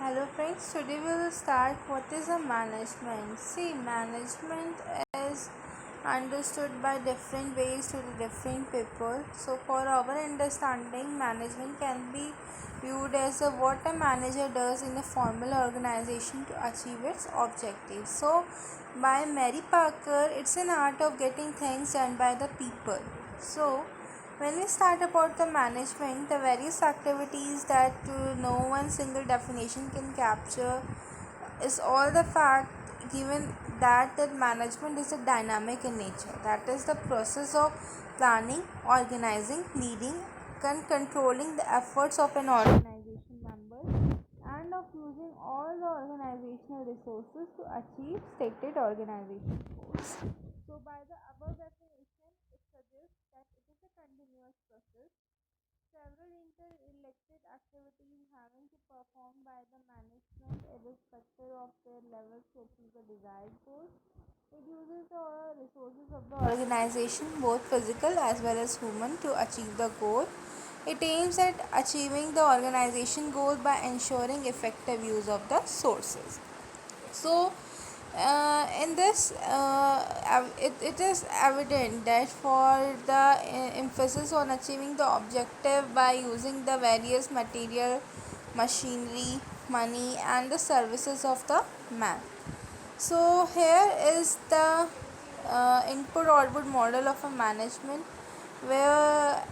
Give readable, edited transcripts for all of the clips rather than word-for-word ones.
Hello friends, today we will start what is a management. See, management is understood by different ways to the different people. So for our understanding, management can be viewed as what a manager does in a formal organization to achieve its objectives. So by Mary Parker, it's an art of getting things done by the people. So when we start about the management, the various activities that no one single definition can capture is all the fact given that management is a dynamic in nature. That is the process of planning, organizing, leading, and controlling the efforts of an organization members and of using all the organizational resources to achieve stated organization goals. So by the above definition, it suggests that it is a continuous process, several interrelated activities having to perform by the management irrespective of their levels to achieve the desired goals. It uses the resources of the organization, both physical as well as human, to achieve the goal. It aims at achieving the organization goal by ensuring effective use of the sources. So, in this, it is evident that for the emphasis on achieving the objective by using the various material, machinery, money, and the services of the man. So, here is the input output model of a management where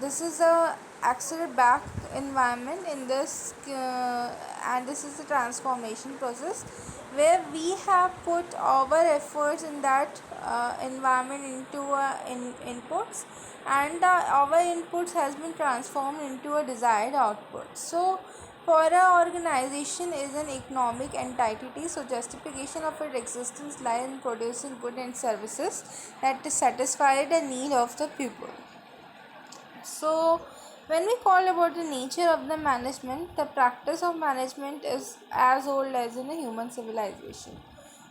this is a accelerate back environment in this and this is the transformation process where we have put our efforts in that environment into inputs and our inputs has been transformed into a desired output. So for an organization is an economic entity, so justification of its existence lies in producing goods and services that satisfy the need of the people. So, when we call about the nature of the management, the practice of management is as old as in a human civilization.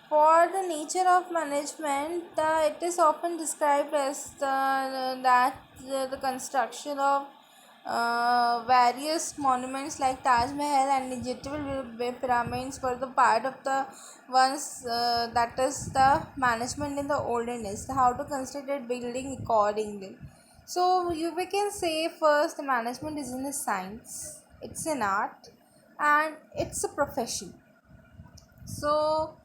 For the nature of management, it is often described as the construction of various monuments like Taj Mahal and Egyptian pyramids were the part of the ones that is the management in the olden days. How to construct a building accordingly. So we can say first the management is in a science, it's an art, and it's a profession. So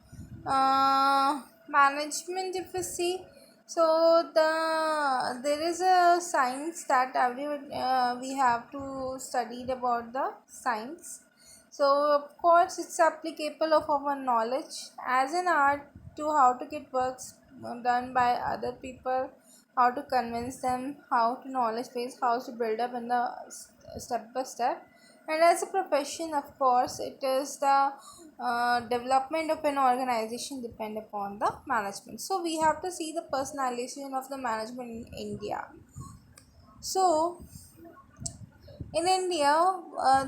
management, if you see, so there is a science that we have to study about the science. So of course it's applicable of our knowledge as an art to how to get works done by other people, how to convince them, how to knowledge base, how to build up in the step by step. And as a profession, of course, it is the development of an organization depend upon the management. So we have to see the personalization of the management in India. So in India,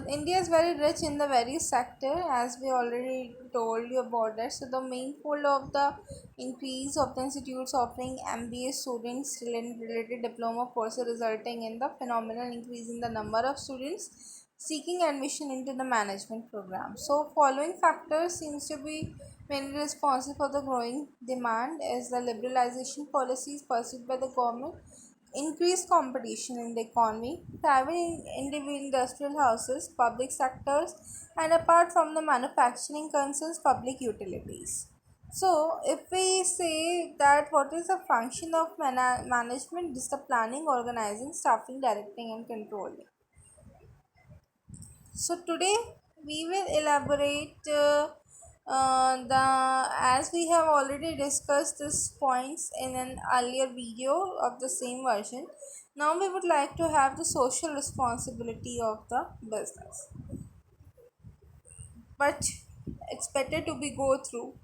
India is very rich in the various sector, as we already told you about that. So the main goal of the increase of the institutes offering MBA students related diploma courses, resulting in the phenomenal increase in the number of students seeking admission into the management program. So following factors seems to be mainly responsible for the growing demand as the liberalization policies pursued by the government, increased competition in the economy, private industrial houses, public sectors, and apart from the manufacturing concerns, public utilities. So, if we say that what is the function of management, is the planning, organizing, staffing, directing, and controlling. So today we will elaborate the as we have already discussed these points in an earlier video of the same version. Now we would like to have the social responsibility of the business, but it's better to be go through.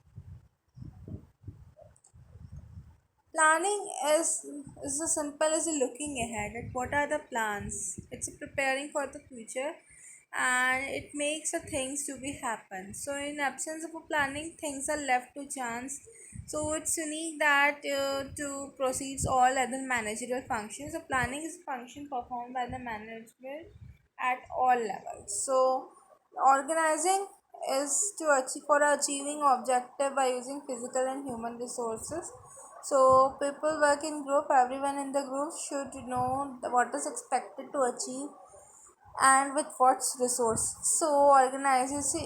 Planning is as simple as looking ahead at what are the plans. It's preparing for the future and it makes the things to be happen. So in absence of a planning, things are left to chance. So it's unique that to proceeds all other managerial functions. The planning is a function performed by the management at all levels. So organizing is to achieve for achieving objective by using physical and human resources. So people work in group. Everyone in the group should know what is expected to achieve and with what resource. So organizing is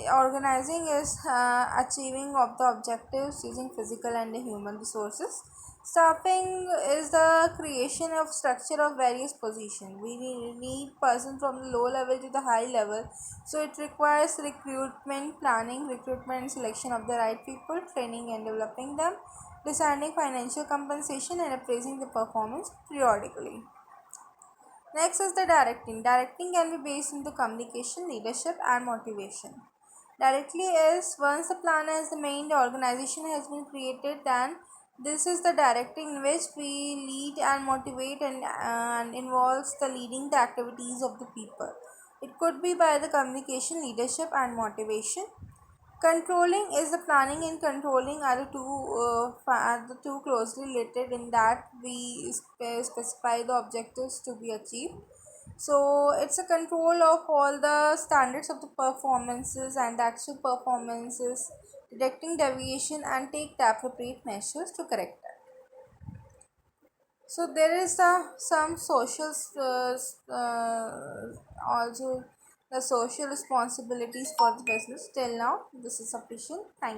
achieving of the objectives using physical and human resources. Staffing is the creation of structure of various positions. We need person from the low level to the high level, so it requires recruitment planning, recruitment and selection of the right people, training and developing them, deciding financial compensation and appraising the performance periodically. Next is the directing. Directing can be based into communication, leadership, and motivation. Directly is once the plan is the main organization has been created, then this is the directing in which we lead and motivate and involves the leading the activities of the people. It could be by the communication, leadership, and motivation. Controlling is the planning and controlling are the two closely related in that we specify the objectives to be achieved. So it's a control of all the standards of the performances and the actual performances, detecting deviation and take the appropriate measures to correct that. So there is some social also the social responsibilities for the business. Till now, this is sufficient. Thank you.